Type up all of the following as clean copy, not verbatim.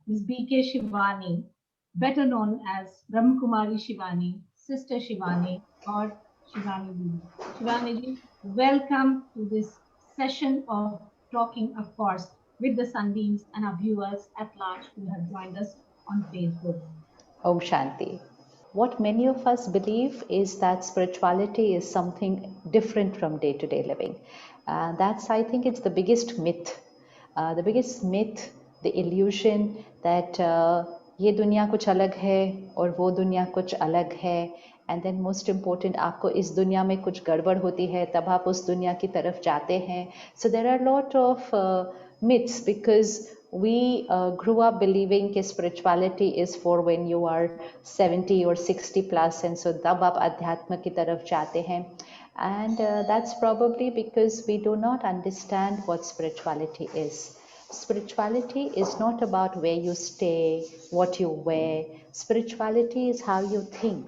Ms. B.K. Shivani, better known as Brahmakumari Shivani, Sister Shivani, or Shivani Ji. Shivani Ji, welcome to this session of Talking, of course, with the Sunbeams and our viewers at large who have joined us on Facebook. Om Shanti. What many of us believe is that spirituality is something different from day to day living. That's, I think, it's the biggest myth. The illusion that ये दुनिया कुछ अलग है और वो दुनिया कुछ अलग है, and then most important आपको इस दुनिया में कुछ गड़बड़ होती है तब आप उस दुनिया की तरफ जाते हैं. So there are a lot of myths because we grew up believing that spirituality is for when you are 70 or 60 plus, and so तब आप अध्यात्म की तरफ जाते हैं. And that's probably because we do not understand what spirituality is. Spirituality is not about where you stay, what you wear. Spirituality is how you think.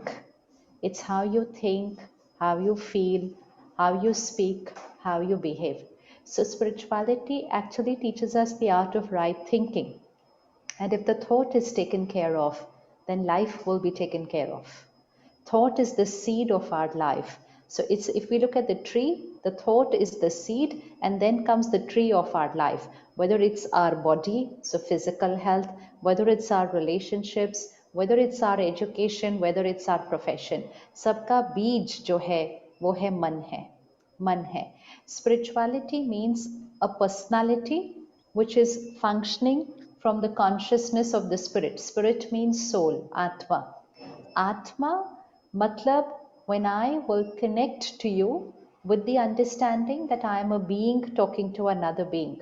It's how you think, how you feel, how you speak, how you behave. So spirituality actually teaches us the art of right thinking. And if the thought is taken care of, then life will be taken care of. Thought is the seed of our life. So it's, if we look at the tree, the thought is the seed, and then comes the tree of our life. Whether it's our body, so physical health, whether it's our relationships, whether it's our education, whether it's our profession. सबका बीज जो है वो है मन है. मन है. Spirituality means a personality which is functioning from the consciousness of the spirit. Spirit means soul, Atma. Atma, matlab, when I will connect to you with the understanding that I am a being talking to another being,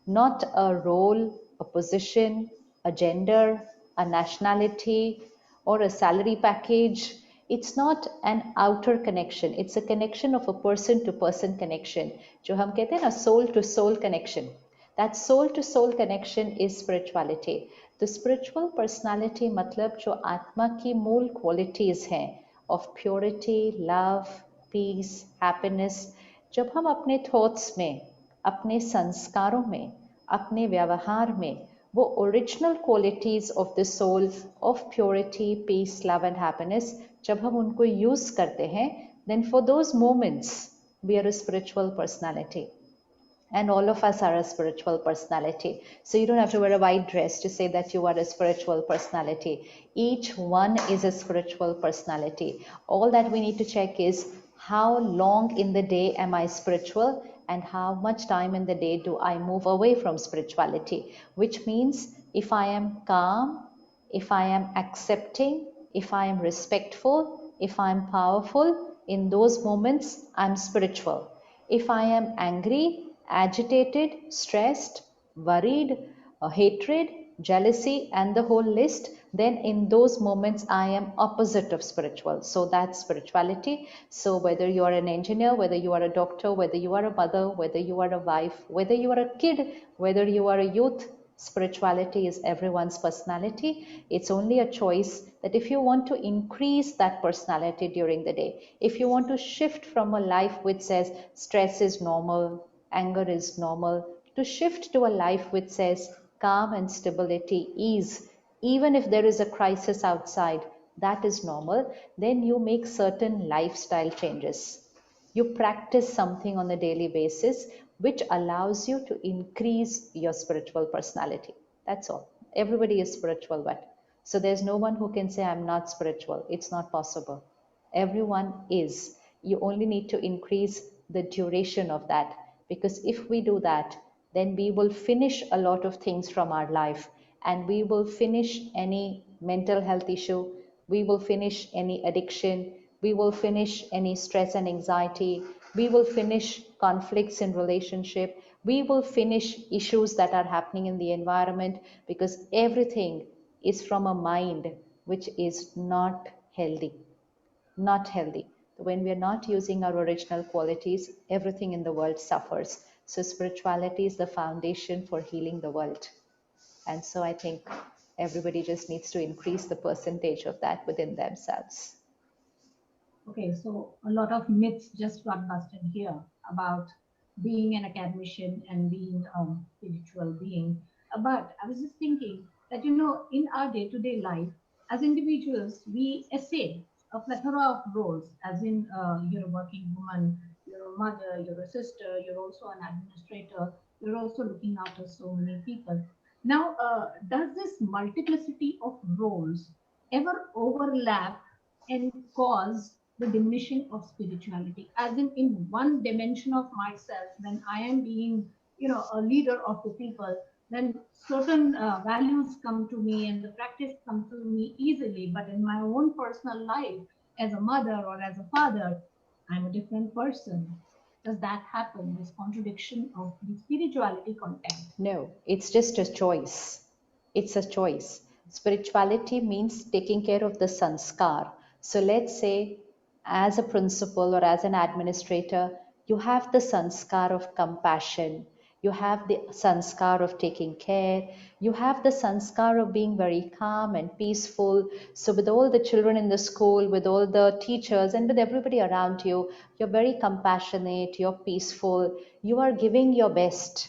not a role, a position, a gender, a nationality, or a salary package. It's not an outer connection. It's a connection of a person to person connection. जो हम कहते हैं ना soul to soul connection. That soul to soul connection is spirituality. The spiritual personality मतलब जो आत्मा की मूल qualities हैं of purity, love, peace, happiness, जब हम अपने thoughts में, अपने संस्कारों में, अपने व्यवहार में वो original qualities of the soul of purity, peace, love and happiness जब हम उनको use करते हैं, then for those moments we are a spiritual personality. And all of us are a spiritual personality. So you don't have to wear a white dress to say that you are a spiritual personality. Each one is a spiritual personality. All that we need to check is how long in the day am I spiritual and how much time in the day do I move away from spirituality. Which means if I am calm, if I am accepting, if I am respectful, if I am powerful, in those moments I'm spiritual. If I am angry, agitated, stressed, worried, hatred, jealousy, and the whole list, then in those moments I am opposite of spiritual. So that's spirituality. So whether you are an engineer, whether you are a doctor, whether you are a mother, whether you are a wife, whether you are a kid, whether you are a youth, spirituality is everyone's personality. It's only a choice that if you want to increase that personality during the day, if you want to shift from a life which says stress is normal, anger is normal, to shift to a life which says calm and stability, ease, even if there is a crisis outside, that is normal, then you make certain lifestyle changes. You practice something on a daily basis which allows you to increase your spiritual personality. That's all. Everybody is spiritual, but so there's no one who can say I'm not spiritual. It's not possible. Everyone is. You only need to increase the duration of that, because if we do that, then we will finish a lot of things from our life, and we will finish any mental health issue, we will finish any addiction, we will finish any stress and anxiety, we will finish conflicts in relationship, we will finish issues that are happening in the environment, because everything is from a mind which is not healthy. Not healthy. When we are not using our original qualities, everything in the world suffers. So spirituality is the foundation for healing the world. And so I think everybody just needs to increase the percentage of that within themselves. Okay, so a lot of myths just got busted here about being an academician and being a spiritual being. But I was just thinking that, you know, in our day-to-day life, as individuals, we essay a plethora of roles, as in you're a working woman, you're a mother, you're a sister, you're also an administrator, you're also looking after so many people. Now, does this multiplicity of roles ever overlap and cause the diminishing of spirituality? As in one dimension of myself, when I am being, you know, a leader of the people, then certain values come to me and the practice comes to me easily. But in my own personal life, as a mother or as a father, I'm a different person. Does that happen? This contradiction of the spirituality content? No, it's just a choice. It's a choice. Spirituality means taking care of the sanskar. So let's say, as a principal or as an administrator, you have the sanskar of compassion, you have the sanskar of taking care, you have the sanskar of being very calm and peaceful. So, with all the children in the school, with all the teachers, and with everybody around you, you're very compassionate, you're peaceful, you are giving your best.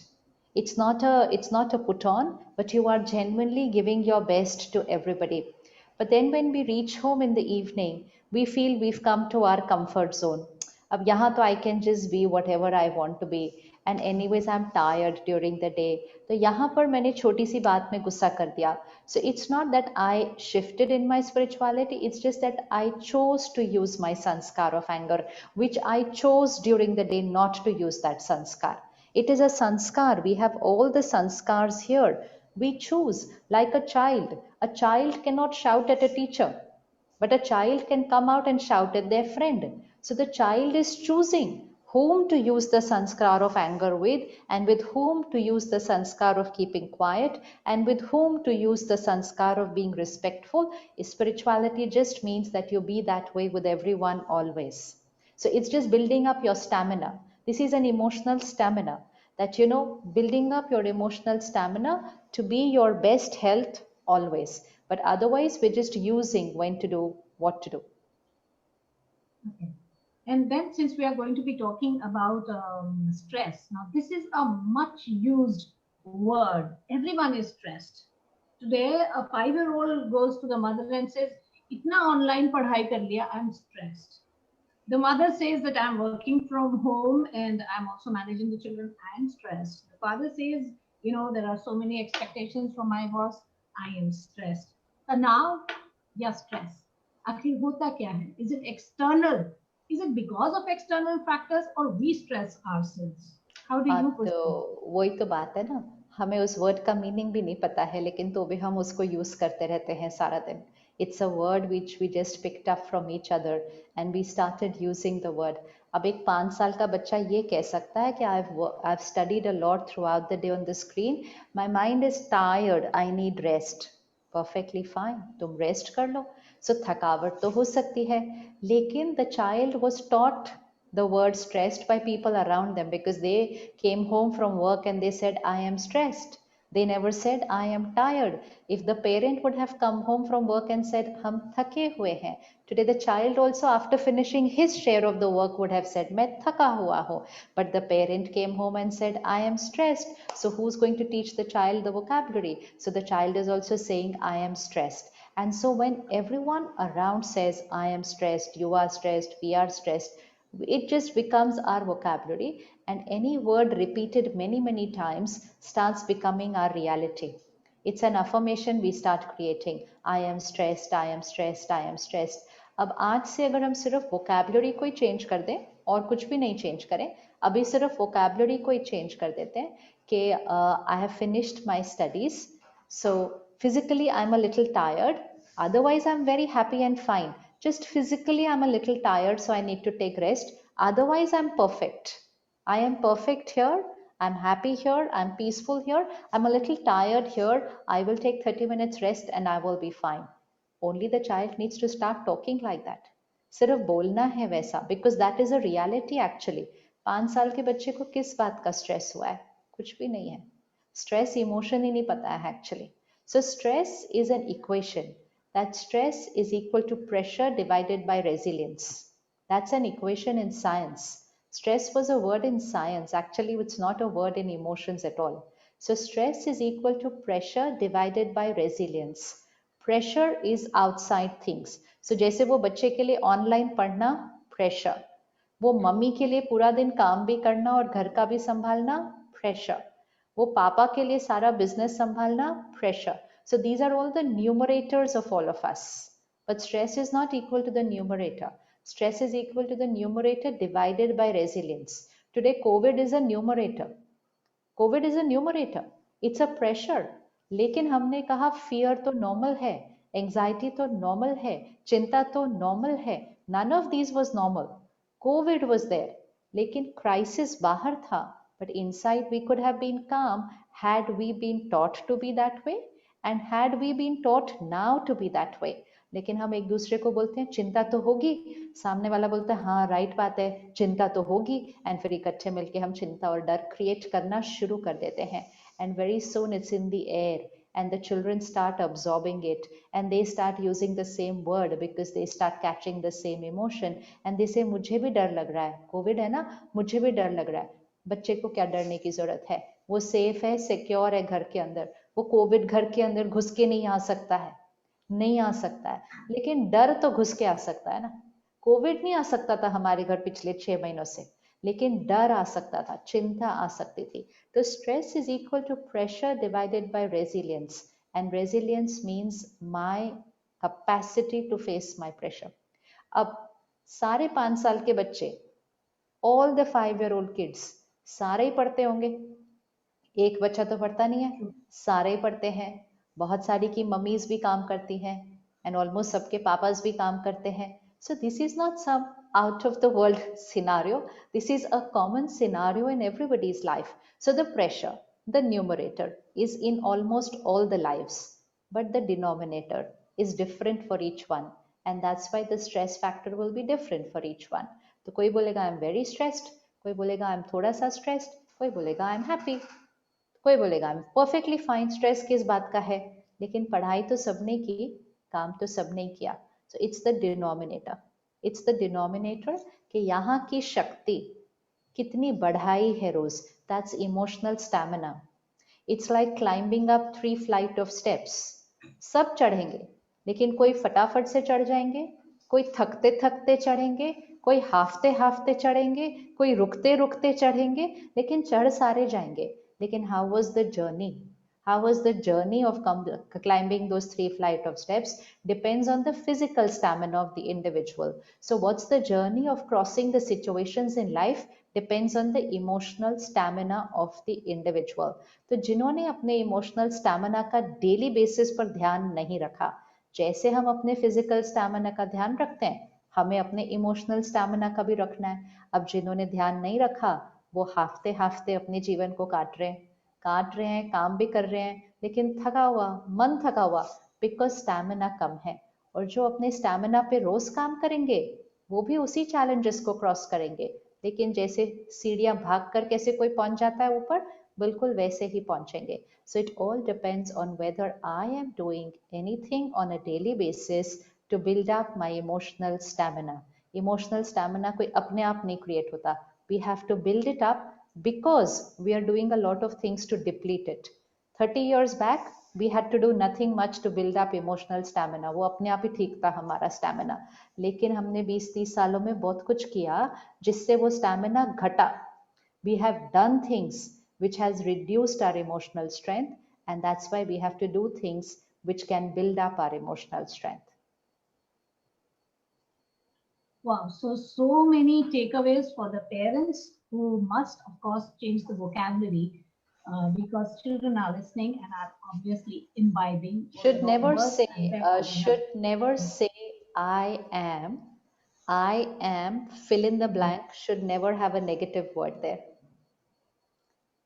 It's not a put on, but you are genuinely giving your best to everybody. But then when we reach home in the evening, we feel we've come to our comfort zone. अब यहाँ तो I can just be whatever I want to be, and anyways I'm tired during the day. तो यहाँ पर मैंने छोटी सी बात में गुस्सा कर दिया. So it's not that I shifted in my spirituality, it's just that I chose to use my sanskar of anger, which I chose during the day not to use that sanskar. It is a sanskar. We have all the sanskars here. We choose like a child. A child cannot shout at a teacher, but a child can come out and shout at their friend. So the child is choosing whom to use the sanskar of anger with, and with whom to use the sanskar of keeping quiet, and with whom to use the sanskar of being respectful. Spirituality just means that you be that way with everyone always. So it's just building up your stamina. This is an emotional stamina, that, you know, building up your emotional stamina to be your best health always. But otherwise, we're just using when to do what to do. Okay. And then, since we are going to be talking about stress, now this is a much used word. Everyone is stressed. Today, a 5-year-old goes to the mother and says, "Itna online padhai kar liya, I'm stressed." The mother says that I'm working from home and I'm also managing the children. I'm stressed. The father says, you know, there are so many expectations from my boss. I am stressed. And now, yeah, stress. आखिर होता क्या है? Is it external? Is it because of external factors or we stress ourselves? How do you तो perceive? वही तो बात है ना, हमें उस वर्ड का मीनिंग भी नहीं पता है, लेकिन तो भी हम उसको यूज करते रहते हैं सारा दिन. It's a word which we just picked up from each other and we started using the word. अब एक 5 साल का बच्चा ये कह सकता है कि I studied a lot through out the day on the screen, my mind is tired, I need rest. Perfectly fine, तुम रेस्ट कर लो. सो थकावट तो हो सकती है, लेकिन the child was taught the word stressed by people around them, because they came home from work and they said, I am stressed. They never said, I am tired. If the parent would have come home from work and said, hum thake hue hain, today the child also, after finishing his share of the work, would have said, main thaka hua hu. But the parent came home and said, I am stressed. So who's going to teach the child the vocabulary? So the child is also saying, I am stressed. And so when everyone around says, I am stressed, you are stressed, we are stressed, it just becomes our vocabulary, and any word repeated many, many times starts becoming our reality. It's an affirmation we start creating. I am stressed, I am stressed, I am stressed. अब आज से अगर हम सिर्फ vocabulary को ही change कर दें और कुछ भी नहीं change करें, अभी सिर्फ vocabulary को ही change कर देते हैं कि I have finished my studies, so physically I'm a little tired, otherwise I'm very happy and fine. Just physically, I'm a little tired, so I need to take rest. Otherwise, I'm perfect. I am perfect here. I'm happy here. I'm peaceful here. I'm a little tired here. I will take 30 minutes rest and I will be fine. Only the child needs to start talking like that. सिर्फ बोलना है वैसा, because that is a reality actually. 5 साल के बच्चे को किस बात का स्ट्रेस हुआ है? कुछ भी नहीं है. स्ट्रेस इमोशन ही नहीं पता है actually. So stress is an equation, that stress is equal to pressure divided by resilience. That's an equation in science. Stress was a word in science. Actually, it's not a word in emotions at all. So stress is equal to pressure divided by resilience. Pressure is outside things. So जैसे वो बच्चे के लिए online पढ़ना pressure, वो mummy के लिए पूरा दिन काम भी करना और घर का भी संभालना pressure, वो पापा के लिए सारा बिजनेस संभालना pressure. So these are all the numerators of all of us. But stress is not equal to the numerator. Stress is equal to the numerator divided by resilience. Today, COVID is a numerator. COVID is a numerator. It's a pressure. लेकिन हमने कहा fear तो normal है, anxiety तो normal है, चिंता तो normal है. None of these was normal. COVID was there. लेकिन crisis बाहर था. But inside we could have been calm had we been taught to be that way and had we been taught now to be that way. लेकिन हम एक दूसरे को बोलते हैं चिंता तो होगी, सामने वाला बोलता है हाँ राइट बात है चिंता तो होगी, एंड फिर इकट्ठे मिलके हम चिंता और डर क्रिएट करना शुरू कर देते हैं. And very soon it's in the air and the children start absorbing it and they start using the same word because they start catching the same emotion and they say मुझे भी डर लग रहा है, कोविड है ना मुझे भी डर लग रहा है. बच्चे को क्या डरने की जरूरत है, वो सेफ है, सिक्योर है घर के अंदर, वो कोविड घर के अंदर घुस के नहीं आ सकता है, नहीं आ सकता है. लेकिन डर तो घुस के आ सकता है ना. कोविड नहीं आ सकता था हमारे घर पिछले 6 महीनों से, लेकिन डर आ सकता था, चिंता आ सकती थी. तो stress is equal to pressure divided by resilience and resilience means my capacity to face my pressure. अब सारे 5 साल के बच्चे, ऑल द 5-year-old किड्स सारे ही पढ़ते होंगे, एक बच्चा तो पढ़ता नहीं है, सारे ही पढ़ते हैं. बहुत सारी की मम्मीज भी काम करती हैं एंड ऑलमोस्ट सबके पापाज भी काम करते हैं. So this is not some out of the world scenario. This is a common scenario in everybody's life. So the pressure, the numerator is in almost all the lives, but the denominator is different for each one. And that's why the stress factor will be different for each one. तो कोई बोलेगा I'm very stressed, कोई बोलेगा I'm थोड़ा सा stressed, कोई बोलेगा I'm happy, कोई बोलेगा I'm perfectly fine. स्ट्रेस किस बात का है, लेकिन पढ़ाई तो सबने की, काम तो सबने किया. So it's the denominator. It's the denominator कि यहाँ की शक्ति कितनी बढ़ाई है रोज. That's emotional stamina. It's like climbing up 3 flight of steps. सब चढ़ेंगे, लेकिन कोई फटाफट से चढ़ जाएंगे, कोई थकते थकते चढ़ेंगे, कोई हाफते हाफते चढ़ेंगे, कोई रुकते रुकते चढ़ेंगे, लेकिन चढ़ सारे जाएंगे. लेकिन how was the journey? How was the journey of climbing those 3 flight of steps depends on the physical stamina of the individual. So what's the journey of crossing the situations in life depends on the emotional stamina of the individual. तो जिन्होंने अपने emotional stamina का daily basis पर ध्यान नहीं रखा, जैसे हम अपने physical stamina का ध्यान रखते हैं, हमें अपने emotional stamina का भी रखना है. अब जिन्होंने ध्यान नहीं रखा, वो हाफते हाफते अपने जीवन को काट रहे हैं, काम भी कर रहे हैं, लेकिन थका हुआ, मन थका हुआ, बिकॉज स्टैमिना कम है. और जो अपने स्टैमिना पे रोज काम करेंगे, वो भी उसी चैलेंजेस को क्रॉस करेंगे. लेकिन जैसे सीढ़ियां भाग कर कैसे कोई पहुंच जाता है ऊपर, बिल्कुल वैसे ही पहुंचेंगे. So it all depends on whether I am doing anything on a daily basis to build up my emotional stamina. Emotional stamina कोई अपने आप नहीं क्रिएट होता. We have to build it up because we are doing a lot of things to deplete it. 30 years back, we had to do nothing much to build up emotional stamina. वो अपने आप ही ठीक था हमारा stamina. लेकिन हमने 20-30 सालों में बहुत कुछ किया जिससे वो stamina घटा. We have done things which has reduced our emotional strength, and that's why we have to do things which can build up our emotional strength. Wow, so many takeaways for the parents who must, of course, change the vocabulary because children are listening and are obviously imbibing. Should never say I am, fill in the blank, should never have a negative word there.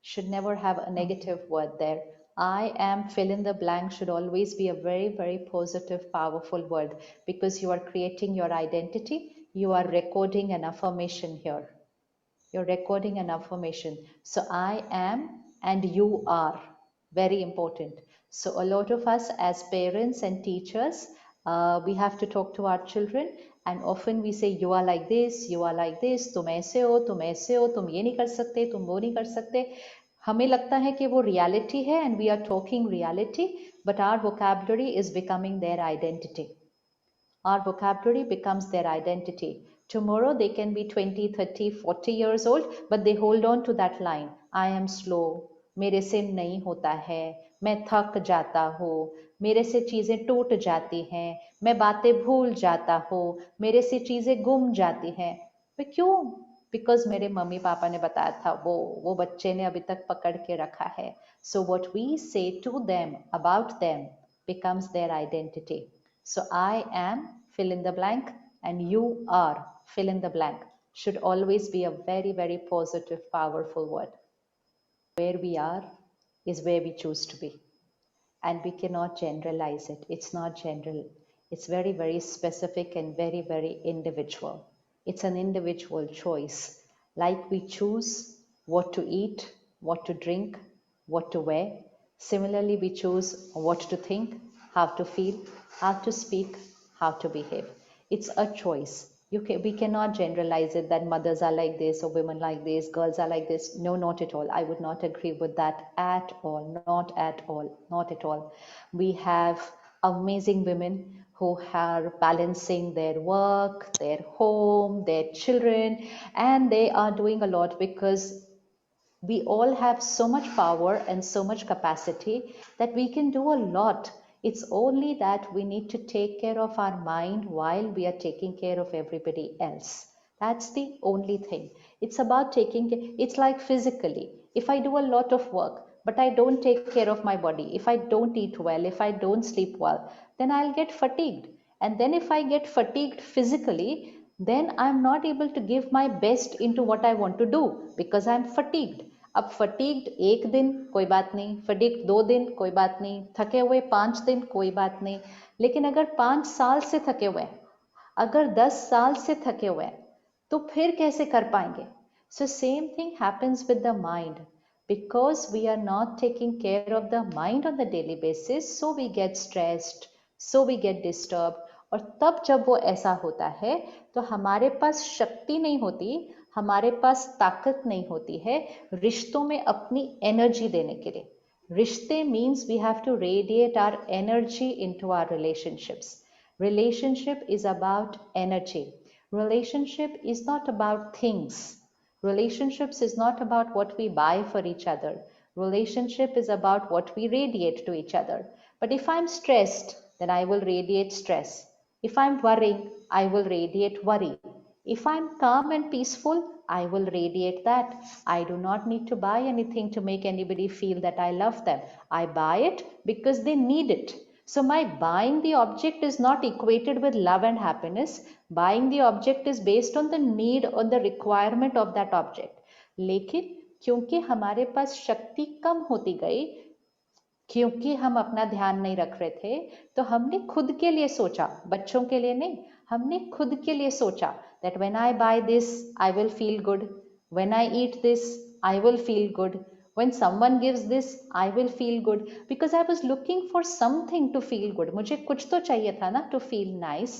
Should never have a negative word there. I am, fill in the blank, should always be a very, very positive, powerful word because you are creating your identity. You are recording an affirmation here. You're recording an affirmation. So I am and you are. Very important. So a lot of us as parents and teachers, we have to talk to our children and often we say you are like this, you are like this, तुम ऐसे हो, तुम ये नहीं कर सकते, तुम वो नहीं कर सकते. हमें लगता है कि वो रियलिटी है and we are talking reality, but our vocabulary is becoming their identity. Our vocabulary becomes their identity. Tomorrow they can be 20, 30, 40 years old, but they hold on to that line. I am slow, मेरे से नहीं होता है, मैं थक जाता हूँ, मेरे से चीज़ें टूट जाती हैं, मैं बातें भूल जाता हूँ, मेरे से चीज़ें गुम जाती हैं. पर क्यों? बिकॉज मेरे मम्मी पापा ने बताया था, वो बच्चे ने अभी तक पकड़ के रखा है. So what we say to them about them becomes their identity. So I am fill in the blank and you are fill in the blank should always be a very, very positive, powerful word. Where we are is where we choose to be. And we cannot generalize it. It's not general. It's very, very specific and very, very individual. It's an individual choice. Like we choose what to eat, what to drink, what to wear. Similarly, we choose what to think, how to feel, how to speak, how to behave. It's a choice. We cannot generalize it that mothers are like this or women like this, girls are like this. No, not at all. I would not agree with that at all. Not at all. Not at all. We have amazing women who are balancing their work, their home, their children, and they are doing a lot because we all have so much power and so much capacity that we can do a lot. It's only that we need to take care of our mind while we are taking care of everybody else. That's the only thing. It's about it's like physically. If I do a lot of work, but I don't take care of my body, if I don't eat well, if I don't sleep well, then I'll get fatigued. And then if I get fatigued physically, then I'm not able to give my best into what I want to do because I'm fatigued. अब fatigued एक दिन कोई बात नहीं, fatigued 2 दिन कोई बात नहीं, थके हुए 5 दिन कोई बात नहीं, लेकिन अगर 5 साल से थके हुए, अगर 10 साल से थके हुए, तो फिर कैसे कर पाएंगे? So same thing happens with the mind. Because we are not taking care of the mind on the daily basis, so we get stressed, so we get disturbed. और तब जब वो ऐसा होता है तो हमारे पास शक्ति नहीं होती, हमारे पास ताकत नहीं होती है रिश्तों में अपनी एनर्जी देने के लिए. रिश्ते means we have to radiate our energy into our relationships. Relationship is about energy. Relationship is not about things. Relationships is not about what we buy for each other. Relationship is about what we radiate to each other. But if I'm stressed, then I will radiate stress. If I'm worrying, I will radiate worry. If I'm calm and peaceful, I will radiate that. I do not need to buy anything to make anybody feel that I love them. I buy it because they need it. So my buying the object is not equated with love and happiness. Buying the object is based on the need or the requirement of that object. लेकिन क्योंकि हमारे पास शक्ति कम होती गई, क्योंकि हम अपना ध्यान नहीं रख रहे थे, तो हमने खुद के लिए सोचा, बच्चों के लिए नहीं, हमने खुद के लिए सोचा that when I buy this, I will feel good. When I eat this, I will feel good. When someone gives this, I will feel good. Because I was looking for something to feel good. मुझे कुछ तो चाहिए था ना to feel nice.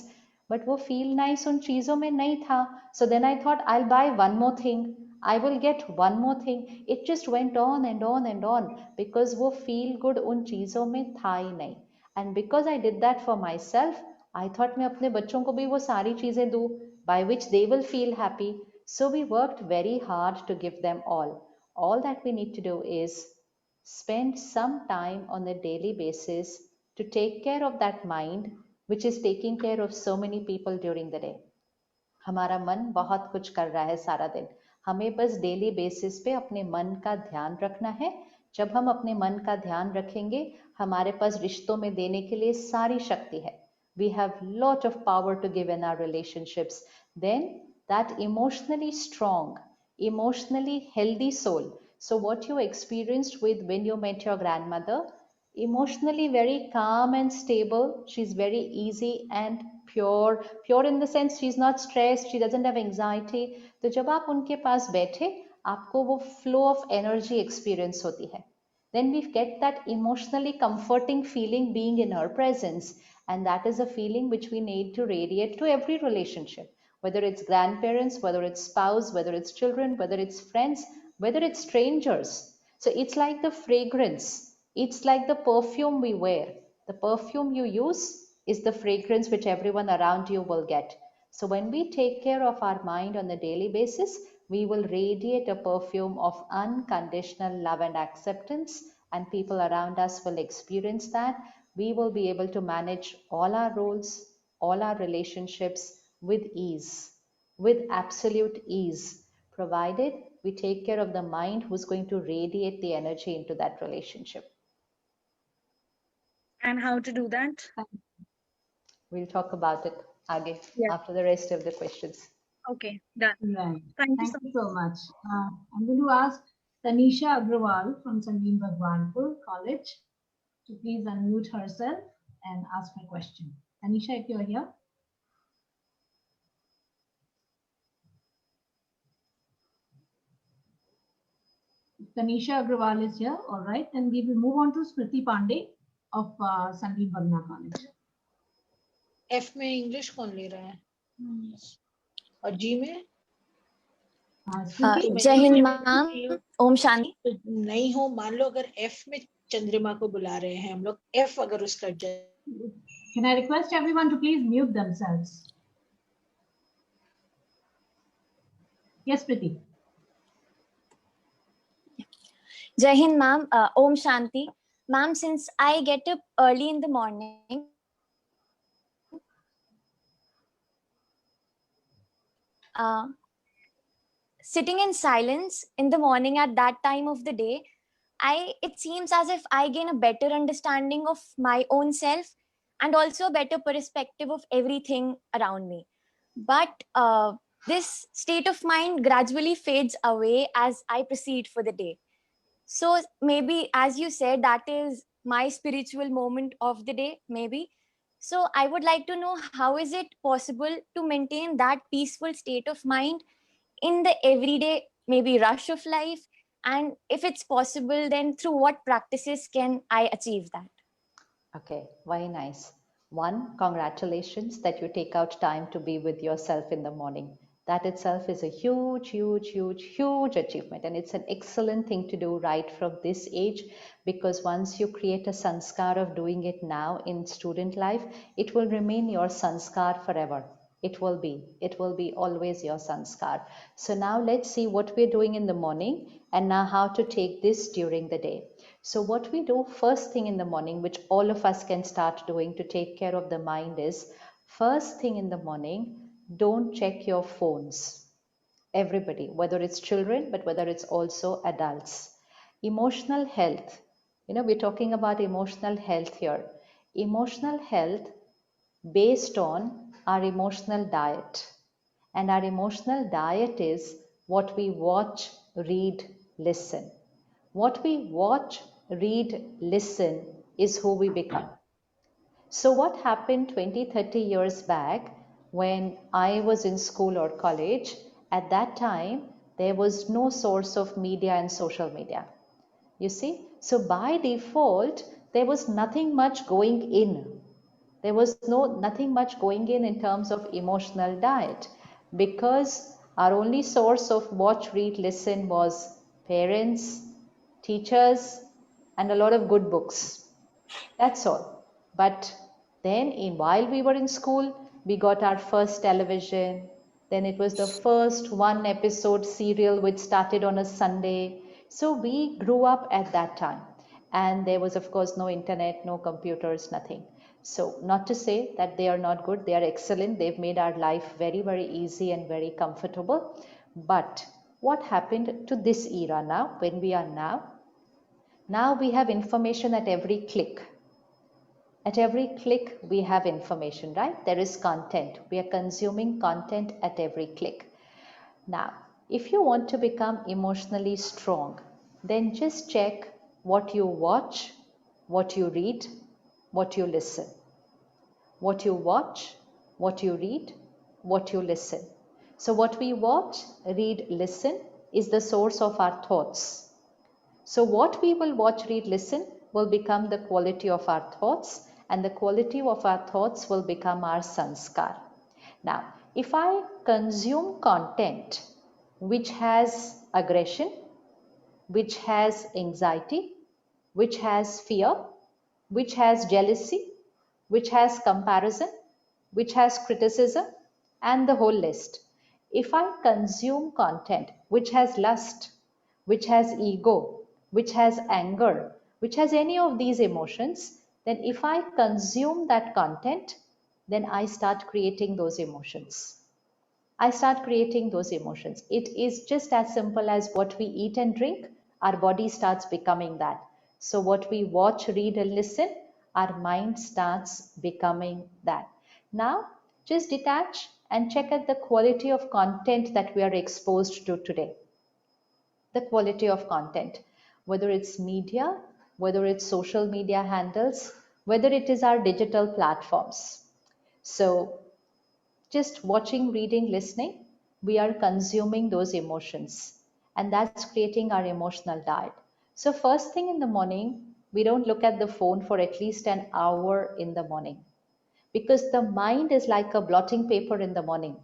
But वो feel nice उन चीज़ों में नहीं था. So then I thought I'll buy one more thing. I will get one more thing. It just went on and on and on because वो feel good उन चीज़ों में था ही नहीं. And because I did that for myself, I thought मैं अपने बच्चों को भी वो सारी चीज़ें दूँ by which they will feel happy. So we worked very hard to give them all. All that we need to do is spend some time on a daily basis to take care of that mind which is taking care of so many people during the day. हमारा मन बहुत कुछ कर रहा है सारा दिन, हमें बस डेली बेसिस पे अपने मन का ध्यान रखना है. जब हम अपने मन का ध्यान रखेंगे, हमारे पास रिश्तों में देने के लिए सारी शक्ति है. We have lot of power to give in our relationships. Then that emotionally strong, emotionally healthy soul. So what you experienced with when you met your grandmother, emotionally very calm and stable, she's very easy and pure in the sense she's not stressed, she doesn't have anxiety. तो जब आप उनके पास बैठे, आपको वो flow of energy experience होती है. Then we get that emotionally comforting feeling being in her presence. And that is a feeling which we need to radiate to every relationship, whether it's grandparents, whether it's spouse, whether it's children, whether it's friends, whether it's strangers. So it's like the fragrance, it's like the perfume we wear. The perfume you use is the fragrance which everyone around you will get. So when we take care of our mind on a daily basis, we will radiate a perfume of unconditional love and acceptance, and people around us will experience that. We will be able to manage all our roles, all our relationships with ease, with absolute ease, provided we take care of the mind who's going to radiate the energy into that relationship. And how to do that? We'll talk about it again Yeah. after the rest of the questions. Okay, done. Right. Thank you Thank so you so much. I'm going to ask Tanisha Agrawal from Sandeem Bhagwanpur College to please unmute herself and ask her question. Tanisha, if you're here. If Tanisha Agrawal is here, all right, then we will move on to Smriti Pandey of Sandeep Bhagna College. F में English कौन ले रहा है और जी में Smriti, जय Hind ma'am, Om Shanti. तो नहीं हो, मान लो अगर एफ में चंद्रिमा को बुला रहे हैं हम लोग, एफ अगर उसका can I request everyone to please mute themselves? Yes, Priti. Jai Hind, ma'am. Om Shanti. Ma'am, since I get up early in the morning, sitting in silence in the morning at that time of the day, it seems as if I gain a better understanding of my own self and also a better perspective of everything around me. But this state of mind gradually fades away as I proceed for the day. So maybe, as you said, that is my spiritual moment of the day, maybe. So I would like to know, how is it possible to maintain that peaceful state of mind in the everyday, maybe rush of life? And if it's possible, then through what practices can I achieve that? Okay, very nice. One, congratulations that you take out time to be with yourself in the morning. That itself is a huge, huge, huge, huge achievement. And it's an excellent thing to do right from this age, because once you create a sanskar of doing it now in student life, it will remain your sanskar forever. It will be always your sanskar. So now let's see what we're doing in the morning and now how to take this during the day. So what we do first thing in the morning, which all of us can start doing to take care of the mind, is first thing in the morning, don't check your phones. Everybody, whether it's children, but whether it's also adults. Emotional health. We're talking about emotional health here. Emotional health based on our emotional diet. And our emotional diet is what we watch, read, listen. What we watch, read, listen is who we become. So what happened 20, 30 years back when I was in school or college, at that time, there was no source of media and social media. You see? So by default, there was nothing much going in. There was nothing much going in terms of emotional diet, because our only source of watch, read, listen was parents, teachers, and a lot of good books. That's all. But then while we were in school, we got our first television. Then it was the first one episode serial which started on a Sunday. So we grew up at that time. And there was, of course, no internet, no computers, nothing. So not to say that they are not good, they are excellent. They've made our life very, very easy and very comfortable. But what happened to this era now, when we are now? Now we have information at every click. At every click, we have information, right? There is content. We are consuming content at every click. Now, if you want to become emotionally strong, then just check what you watch, what you read, what you listen. What you watch, what you read, what you listen. So what we watch, read, listen is the source of our thoughts. So what we will watch, read, listen will become the quality of our thoughts, and the quality of our thoughts will become our sanskar. Now, if I consume content which has aggression, which has anxiety, which has fear, which has jealousy, which has comparison, which has criticism, and the whole list. If I consume content which has lust, which has ego, which has anger, which has any of these emotions, then if I consume that content, then I start creating those emotions. I start creating those emotions. It is just as simple as what we eat and drink, our body starts becoming that. So what we watch, read, and listen, our mind starts becoming that. Now, just detach and check at the quality of content that we are exposed to today. The quality of content, whether it's media, whether it's social media handles, whether it is our digital platforms. So just watching, reading, listening, we are consuming those emotions, and that's creating our emotional diet. So first thing in the morning, we don't look at the phone for at least an hour in the morning, because the mind is like a blotting paper in the morning.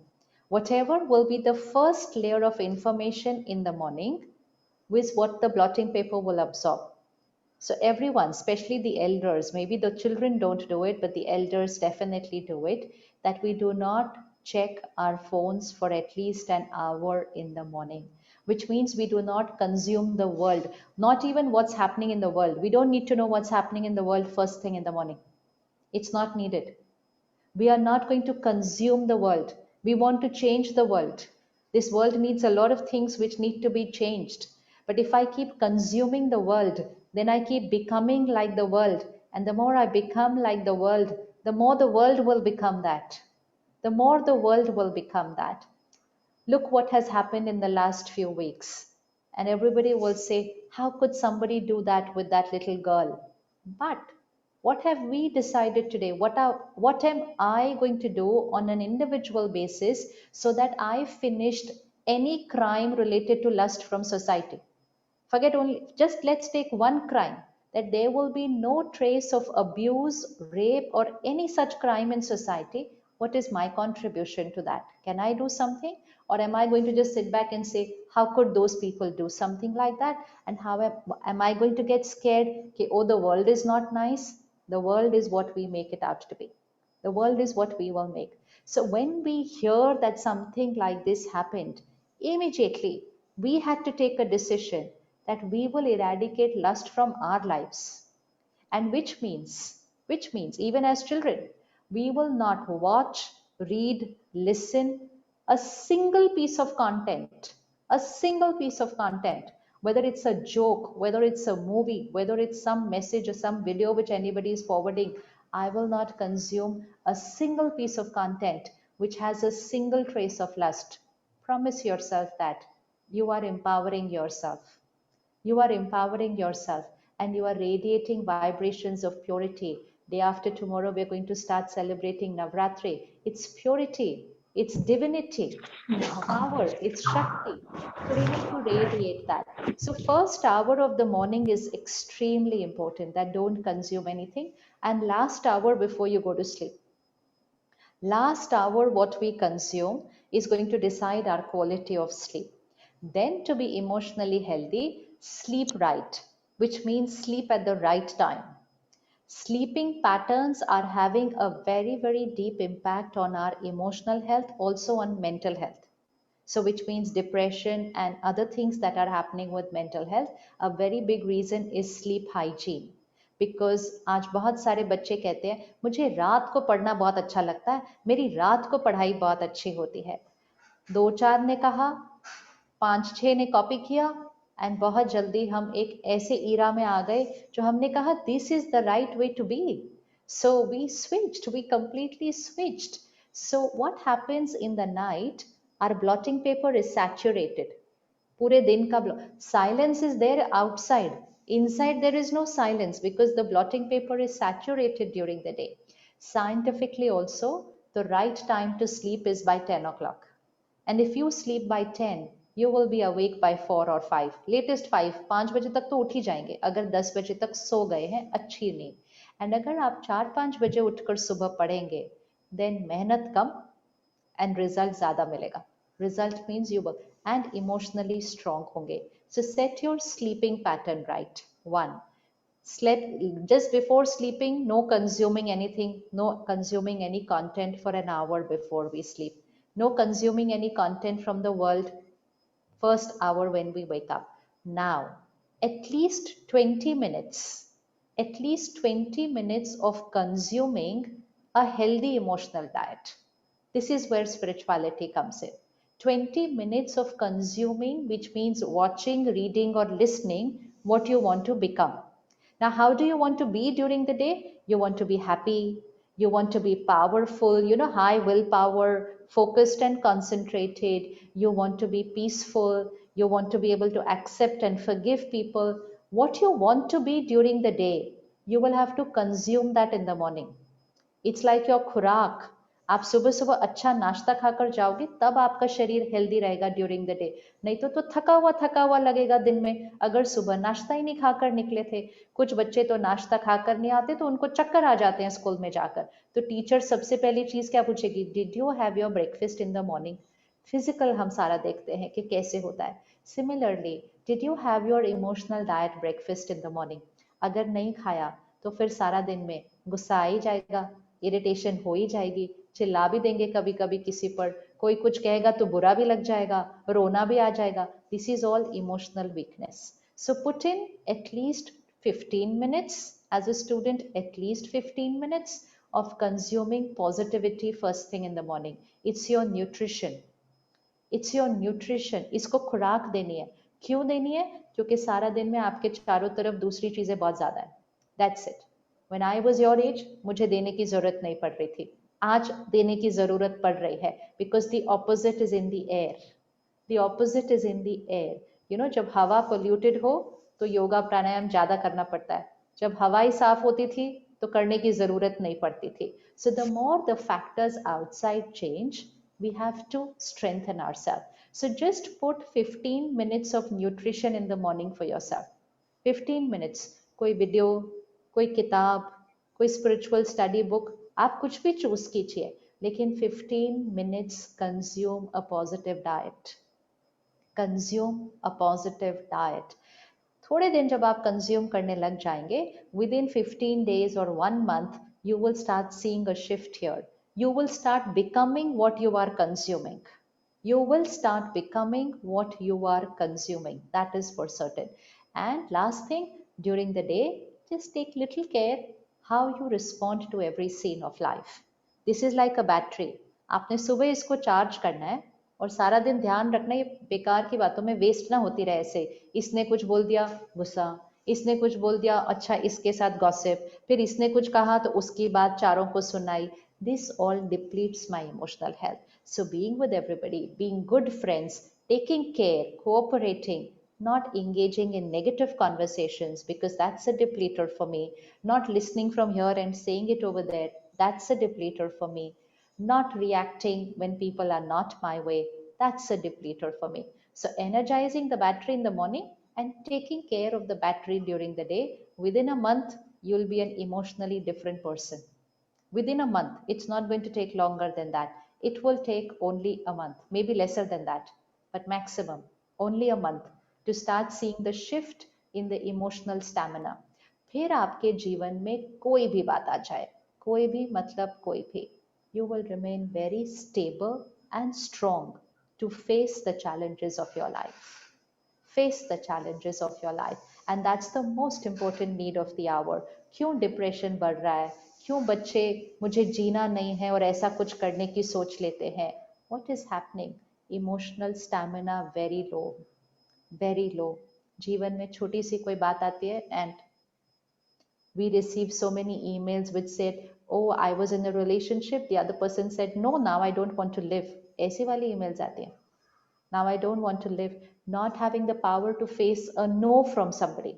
Whatever will be the first layer of information in the morning is what the blotting paper will absorb. So everyone, especially the elders, maybe the children don't do it, but the elders definitely do it, that we do not check our phones for at least an hour in the morning, which means we do not consume the world, not even what's happening in the world. We don't need to know what's happening in the world first thing in the morning. It's not needed. We are not going to consume the world. We want to change the world. This world needs a lot of things which need to be changed. But if I keep consuming the world, then I keep becoming like the world. And the more I become like the world, the more the world will become that. The more the world will become that. Look what has happened in the last few weeks. And everybody will say, how could somebody do that with that little girl? But what have we decided today? What am I going to do on an individual basis so that I finished any crime related to lust from society? Forget only, just let's take one crime, that there will be no trace of abuse, rape, or any such crime in society. What is my contribution to that? Can I do something? Or am I going to just sit back and say, how could those people do something like that? And how am I going to get scared? Okay, oh, the world is not nice. The world is what we make it out to be. The world is what we will make. So when we hear that something like this happened, immediately we had to take a decision that we will eradicate lust from our lives. And which means even as children, we will not watch, read, listen a single piece of content, whether it's a joke, whether it's a movie, whether it's some message or some video which anybody is forwarding. I will not consume a single piece of content which has a single trace of lust. Promise yourself that you are empowering yourself. You are empowering yourself and you are radiating vibrations of purity. Day after tomorrow, we're going to start celebrating Navratri. It's purity, it's divinity, it's power, it's Shakti. So we need to radiate that. So first hour of the morning is extremely important, that don't consume anything. And last hour before you go to sleep. Last hour, what we consume is going to decide our quality of sleep. Then to be emotionally healthy, sleep right, which means sleep at the right time. Sleeping patterns are having a very, very deep impact on our emotional health, also on mental health. So which means depression and other things that are happening with mental health. A very big reason is sleep hygiene. Because आज बहुत सारे बच्चे कहते हैं मुझे रात को पढ़ना बहुत अच्छा लगता है, मेरी रात को पढ़ाई बहुत अच्छी होती है. 2-4 ने कहा, 5-6 ने कॉपी किया, एंड बहुत जल्दी हम एक ऐसे ईरा में आ गए जो हमने कहा this is the right way to be. So we switched, we completely switched. So what happens in the night, our blotting paper is saturated. पूरे दिन का silence is there outside. Inside there is no silence because the blotting paper is saturated during the day. Scientifically also, the right time to sleep is by 10 o'clock. And if you sleep by 10, you will be awake by 4 or 5. Latest 5, 5 बजे तक तो उठ ही जाएंगे अगर 10 बजे तक सो गए हैं अच्छी नींद. एंड अगर आप 4-5 बजे उठकर सुबह पढ़ेंगे, then मेहनत कम and result ज़्यादा मिलेगा. Result means you will and emotionally strong होंगे. So set your sleeping pattern right. 1. Slept just before sleeping, no consuming anything, no consuming any content for an hour before we sleep. No consuming any content from the world first hour when we wake up. Now, at least 20 minutes of consuming a healthy emotional diet. This is where spirituality comes in. 20 minutes of consuming, which means watching, reading, or listening what you want to become. Now, how do you want to be during the day? You want to be happy. You want to be powerful, high willpower, focused and concentrated. You want to be peaceful. You want to be able to accept and forgive people. What you want to be during the day, you will have to consume that in the morning. It's like your खुराक. आप सुबह सुबह अच्छा नाश्ता खाकर जाओगे तब आपका शरीर हेल्दी रहेगा ड्यूरिंग द डे. नहीं तो थका हुआ लगेगा दिन में अगर सुबह नाश्ता ही नहीं खाकर निकले थे. कुछ बच्चे तो नाश्ता खाकर नहीं आते तो उनको चक्कर आ जाते हैं स्कूल में जाकर. तो टीचर सबसे पहली चीज क्या पूछेगी, did you have your breakfast in the morning. Physical हम सारा देखते हैं कि कैसे होता है. Similarly, did you have your emotional diet breakfast in the morning. अगर नहीं खाया तो फिर सारा दिन में गुस्सा आ ही जाएगा, इरिटेशन हो ही जाएगी, चिल्ला भी देंगे कभी कभी किसी पर, कोई कुछ कहेगा तो बुरा भी लग जाएगा, रोना भी आ जाएगा. This is all emotional weakness. So put in at least 15 minutes as a student, at least 15 minutes of consuming positivity first thing in the morning. It's your nutrition. It's your nutrition. इसको खुराक देनी है. क्यों देनी है? क्योंकि सारा दिन में आपके चारों तरफ दूसरी चीजें बहुत ज्यादा है. That's it. When I was your age, मुझे देने की जरूरत नहीं पड़ रही थी. आज देने की जरूरत पड़ रही है because the opposite is in the air. The opposite is in the air. जब हवा polluted हो तो योगा प्राणायाम ज्यादा करना पड़ता है. जब हवा ही साफ होती थी तो करने की जरूरत नहीं पड़ती थी. So the more the factors outside change, we have to strengthen ourselves. So just put 15 minutes of nutrition in the morning for yourself. 15 minutes. कोई वीडियो, कोई किताब, कोई स्पिरिचुअल स्टडी बुक, आप कुछ भी चूज कीजिए, लेकिन 15 minutes consume a positive diet. Consume a positive diet. थोड़े दिन जब आप कंज्यूम करने लग जाएंगे, विद इन 15 days और 1 month, you will start seeing a shift here. You will start becoming what you are consuming. You will start becoming what you are consuming. That is for certain. And last thing, during the day, just take little care how you respond to every scene of life. This is like a battery. आपने सुबह इसको charge करना है और सारा दिन ध्यान रखना ये बेकार की बातों में वेस्ट ना होती रहे. ऐसे इसने कुछ बोल दिया गुस्सा, इसने कुछ बोल दिया अच्छा इसके साथ गॉसिप, फिर इसने कुछ कहा तो उसकी बात चारों को सुनाई. This all depletes my emotional health. So being with everybody, being good friends, taking care, cooperating, not engaging in negative conversations because that's a depleter for me, not listening from here and saying it over there, that's a depleter for me, not reacting when people are not my way, that's a depleter for me. So energizing the battery in the morning and taking care of the battery during the day, within a month, you'll be an emotionally different person. Within a month, it's not going to take longer than that. It will take only a month, maybe lesser than that, but maximum, only a month to start seeing the shift in the emotional stamina. फिर आपके जीवन में कोई भी बात आ जाए, कोई भी मतलब कोई भी, you will remain very stable and strong to face the challenges of your life. Face the challenges of your life. And that's the most important need of the hour. क्यों डिप्रेशन बढ़ रहा है? क्यों बच्चे मुझे जीना नहीं है और ऐसा कुछ करने की सोच लेते हैं? What is happening? Emotional stamina very low. Very low. जीवन में छोटी सी कोई बात आती है and we receive so many emails which said, oh, I was in a relationship, the other person said, no, now I don't want to live. ऐसी वाली emails आती हैं. Now I don't want to live. Not having the power to face a no from somebody.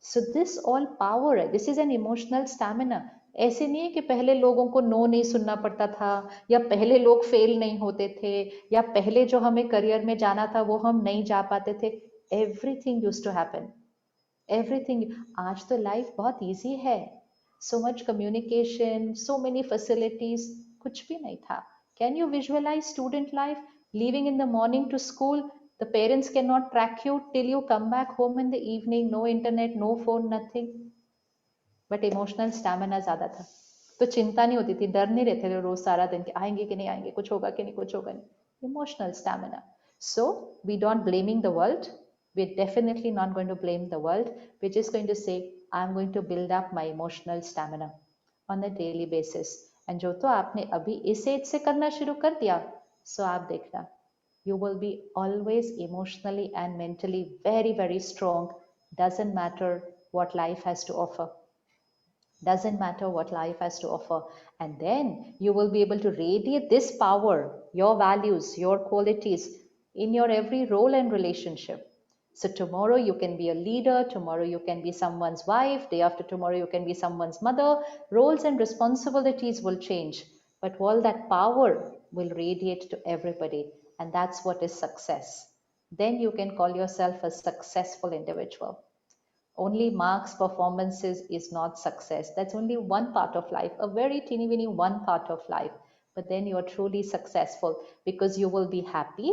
So this all power है. This is an emotional stamina. ऐसे नहीं है कि पहले लोगों को नो नहीं सुनना पड़ता था, या पहले लोग फेल नहीं होते थे, या पहले जो हमें करियर में जाना था वो हम नहीं जा पाते थे. Everything used to happen. Everything. आज तो लाइफ बहुत इजी है. So much communication, so many facilities. कुछ भी नहीं था. Can you visualize student life? Leaving in the morning to school, The parents cannot track you till you come back home in the evening. No internet, no phone, nothing. But emotional stamina ज़्यादा था, तो चिंता नहीं होती थी, डर नहीं रहते थे रोज सारा दिन कि आएंगे कि नहीं आएंगे, कुछ होगा कि नहीं, कुछ होगा नहीं. Emotional stamina. So we don't blaming the world. We're definitely not going to blame the world. We're just going to say, I'm going to build up my emotional stamina on a daily basis. And जो तो आपने अभी इस as से करना शुरू कर दिया, so आप देखना, you will be always emotionally and mentally very, very strong. Doesn't matter what life has to offer. Doesn't matter what life has to offer. And then you will be able to radiate this power, your values, your qualities in your every role and relationship. So tomorrow you can be a leader, tomorrow you can be someone's wife, day after tomorrow you can be someone's mother. Roles and responsibilities will change, but all that power will radiate to everybody. And that's what is success. Then you can call yourself a successful individual. Only marks, performances is not success. That's only one part of life, a very teeny weeny one part of life. But then you're truly successful because you will be happy,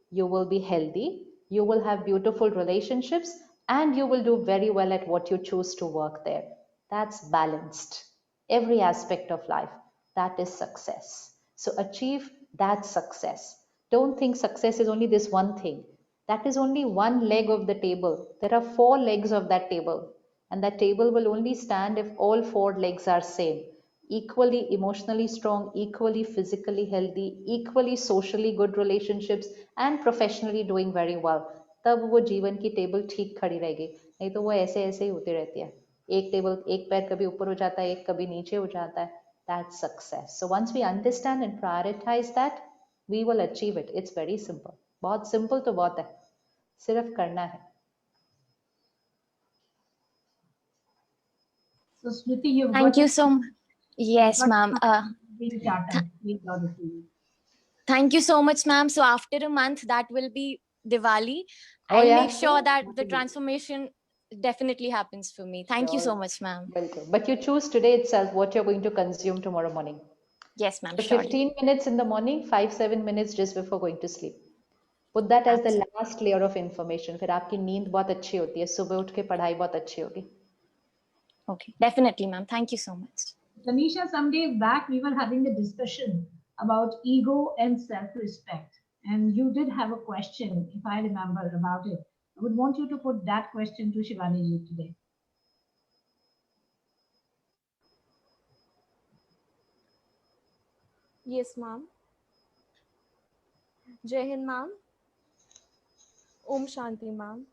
you will be healthy, you will have beautiful relationships, and you will do very well at what you choose to work there. That's balanced. Every aspect of life, that is success. So achieve that success. Don't think success is only this one thing. That is only one leg of the table. There are 4 legs of that table, and that table will only stand if all 4 legs are same. Equally emotionally strong, equally physically healthy, equally socially good relationships, and professionally doing very well. तब वो जीवन की table ठीक खड़ी रहेगी, नहीं तो वो ऐसे ऐसे ही होती रहती है. एक टेबल, एक पैर कभी ऊपर हो जाता है, एक कभी नीचे हो जाता है. That's success. So once we understand and prioritize that, we will achieve it. It's very simple. बहुत सिंपल तो बहुत है, सिर्फ करना है. So Smriti, you've Thank got you so much. Yes, ma'am. Being Tata. Please order to you. Thank you so much, ma'am. So after a month, that will be Diwali. Oh, I'll yeah? make sure that the transformation definitely happens for me. Thank you Sure. so much, ma'am. Welcome. But you choose today itself what you're going to consume tomorrow morning. Yes, ma'am. So Surely. 15 minutes in the morning, 5-7 minutes just before going to sleep. Put that as the last layer of information. फिर आपकी नींद बहुत अच्छी होती है, सुबह उठ के पढ़ाई बहुत अच्छी होगी. Okay, definitely, ma'am. Thank you so much. Tanisha, some days back we were having a discussion about ego and self-respect, and you did have a question, if I remember about it. I would want you to put that question to Shivani ji today. Yes, ma'am. Jai Hind, ma'am. Om Shanti, ma'am.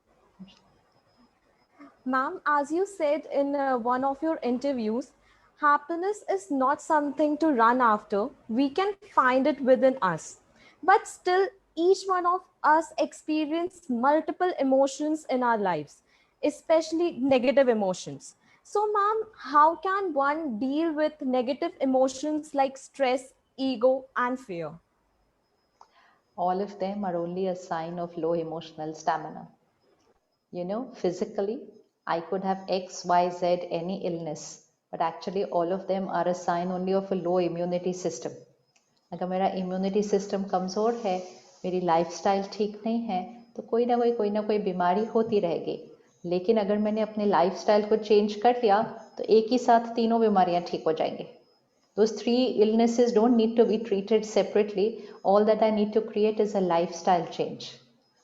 Ma'am, as you said in one of your interviews, happiness is not something to run after. We can find it within us. But still, each one of us experience multiple emotions in our lives, especially negative emotions. So, ma'am, how can one deal with negative emotions like stress, ego, and fear? All of them are only a sign of low emotional stamina. You know, physically, I could have X, Y, Z, any illness, but actually all of them are a sign only of a low immunity system. अगर मेरा immunity system कमज़ोर है, मेरी lifestyle ठीक नहीं है, तो कोई ना कोई बीमारी होती रहेगी. लेकिन अगर मैंने अपने लाइफस्टाइल को चेंज कर लिया, तो एक ही साथ तीनों बीमारियां ठीक हो जाएंगी. Those 3 illnesses don't need to be treated separately. All that I need to create is a lifestyle change.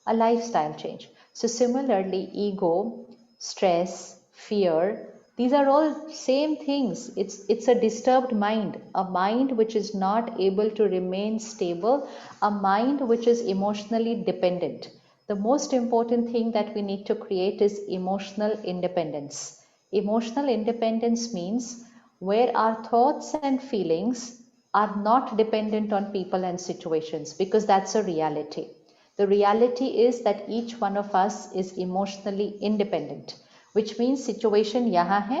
A lifestyle change. So similarly, ego, stress, fear, these are all same things. It's a disturbed mind, a mind which is not able to remain stable, a mind which is emotionally dependent. The most important thing that we need to create is emotional independence. Emotional independence means where our thoughts and feelings are not dependent on people and situations, because that's a reality. The reality is that each one of us is emotionally independent, which means situation यहाँ है,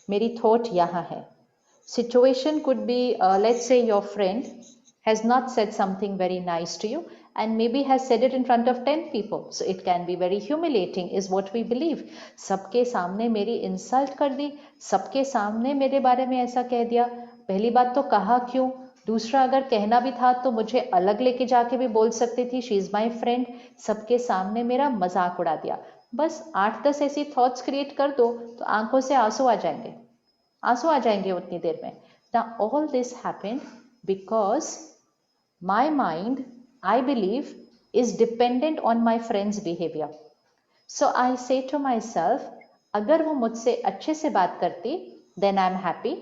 मेरी thought यहाँ है. Situation could be, let's say your friend has not said something very nice to you and maybe has said it in front of 10 people. So it can be very humiliating is what we believe. सबके सामने मेरी insult कर दी, सबके सामने मेरे बारे में ऐसा कह दिया. पहली बात तो कहा क्यों, दूसरा अगर कहना भी था तो मुझे अलग लेके जाके भी बोल सकती थी, शी इज़ माई फ्रेंड, सबके सामने मेरा मजाक उड़ा दिया। बस 8-10 ऐसी थॉट्स क्रिएट कर दो तो आंखों से आंसू आ जाएंगे, आंसू आ जाएंगे उतनी देर में। Now all this happened because my mind, I believe, is dependent on my friend's behaviour. So I say to my self, अगर वो मुझसे अच्छे से बात करती देन आई एम हैप्पी,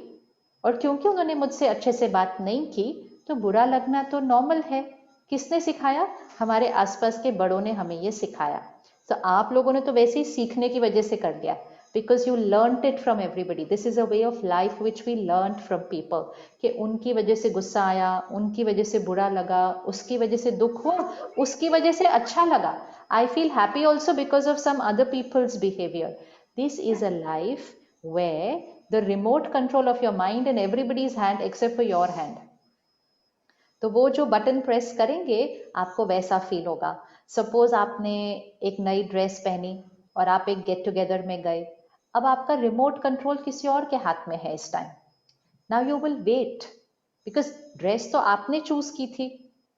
और क्योंकि उन्होंने मुझसे अच्छे से बात नहीं की तो बुरा लगना तो नॉर्मल है। किसने सिखाया? हमारे आसपास के बड़ों ने हमें ये सिखाया। तो आप लोगों ने तो वैसे ही सीखने की वजह से कर लिया, because you learned it from everybody. This is a way of life which we learn from people, कि उनकी वजह से गुस्सा आया, उनकी वजह से बुरा लगा, उसकी वजह से दुख हुआ, उसकी वजह से अच्छा लगा। I feel happy also because of some other people's behaviour. This is a life where the remote control of your mind in everybody's hand except for your hand. तो वो जो बटन प्रेस करेंगे आपको वैसा फील होगा। Suppose आपने एक नई ड्रेस पहनी और आप एक गेट टुगेदर में गए, अब आपका रिमोट कंट्रोल किसी और के हाथ में है इस time. Now you will wait, because dress तो आपने चूज की थी,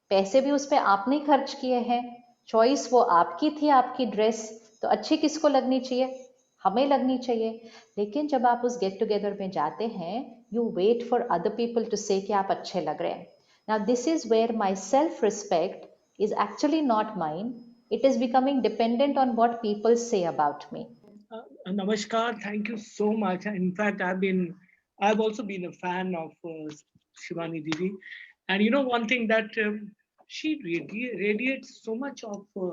पैसे भी उस पर आपने खर्च किए हैं, चॉइस वो आपकी थी, आपकी ड्रेस तो अच्छी किसको लगनी चाहिए? हमें लगनी चाहिए। लेकिन जब आप उस गेट टुगेदर में जाते हैं, you wait for other people to say कि आप अच्छे लग रहे हैं। Now this is where my self respect is actually not mine, it is becoming dependent on what people say about me. Namaskar, thank you so much. In fact, I've also been a fan of Shivani Didi, and you know one thing that she radiates so much of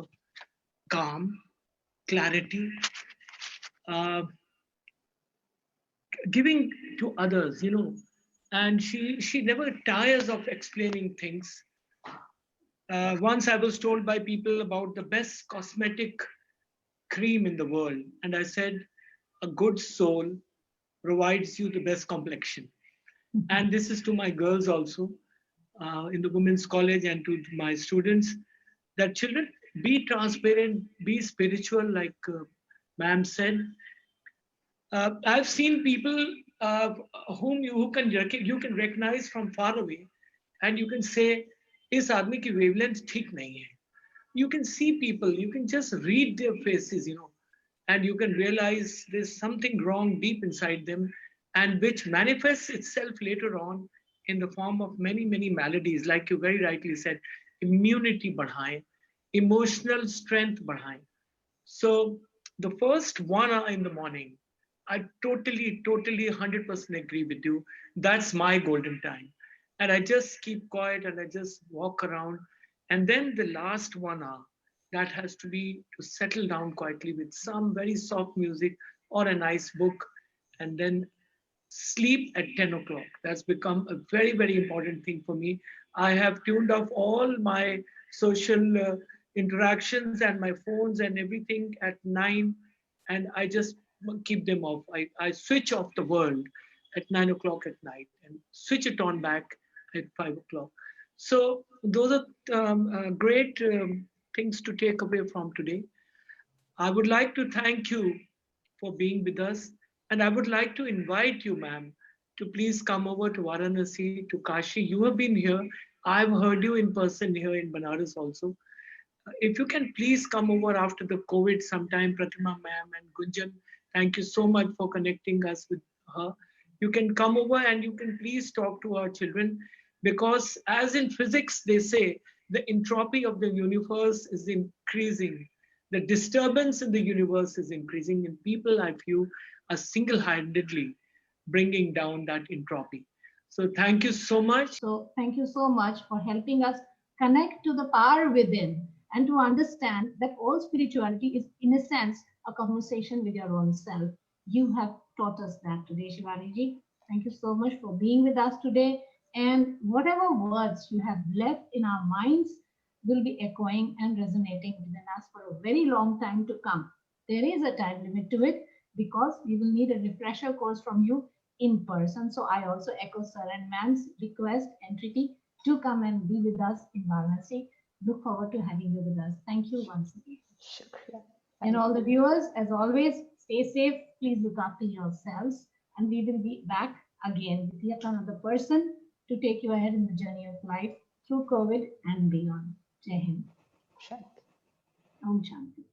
calm, clarity, uh, giving to others, you know, and she never tires of explaining things. Once I was told by people about the best cosmetic cream in the world, and I said, a good soul provides you the best complexion. And this is to my girls also in the women's college, and to my students, that children, be transparent, be spiritual, like ma'am said. I've seen people whom you can recognize from far away, and you can say, इस आदमी की wavelength ठीक नहीं है. You can see people, you can just read their faces, you know, and you can realize there's something wrong deep inside them, and which manifests itself later on in the form of many, many maladies, like you very rightly said, immunity बढ़ाएं, emotional strength बढ़ाएं. So the first 1 hour in the morning, I totally 100% agree with you. That's my golden time. And I just keep quiet and I just walk around. And then the last 1 hour, that has to be to settle down quietly with some very soft music or a nice book, and then sleep at 10 o'clock. That's become a very, very important thing for me. I have tuned off all my social interactions and my phones and everything at 9, and I just keep them off. I switch off the world at 9 o'clock at night and switch it on back at 5 o'clock. So those are great things to take away from today. I would like to thank you for being with us. And I would like to invite you, ma'am, to please come over to Varanasi, to Kashi. You have been here. I've heard you in person here in Banaras also. If you can please come over after the COVID sometime, Pratima ma'am and Gunjan, thank you so much for connecting us with her. You can come over and you can please talk to our children, because as in physics, they say the entropy of the universe is increasing. The disturbance in the universe is increasing, and people, I feel, are single-handedly bringing down that entropy. So thank you so much. So thank you so much for helping us connect to the power within and to understand that all spirituality is, in a sense, a conversation with your own self. You have taught us that today, Shivani ji. Thank you so much for being with us today. And whatever words you have left in our minds will be echoing and resonating within us for a very long time to come. There is a time limit to it, because we will need a refresher course from you in person. So I also echo Sir and Ma'am's request, entity, to come and be with us in Varanasi. Look forward to having you with us. Thank you once again. Shukriya. And all the viewers, as always, stay safe. Please look after yourselves. And we will be back again with yet another person to take you ahead in the journey of life through COVID and beyond. Jai Hind. Shanti. Om Shanti.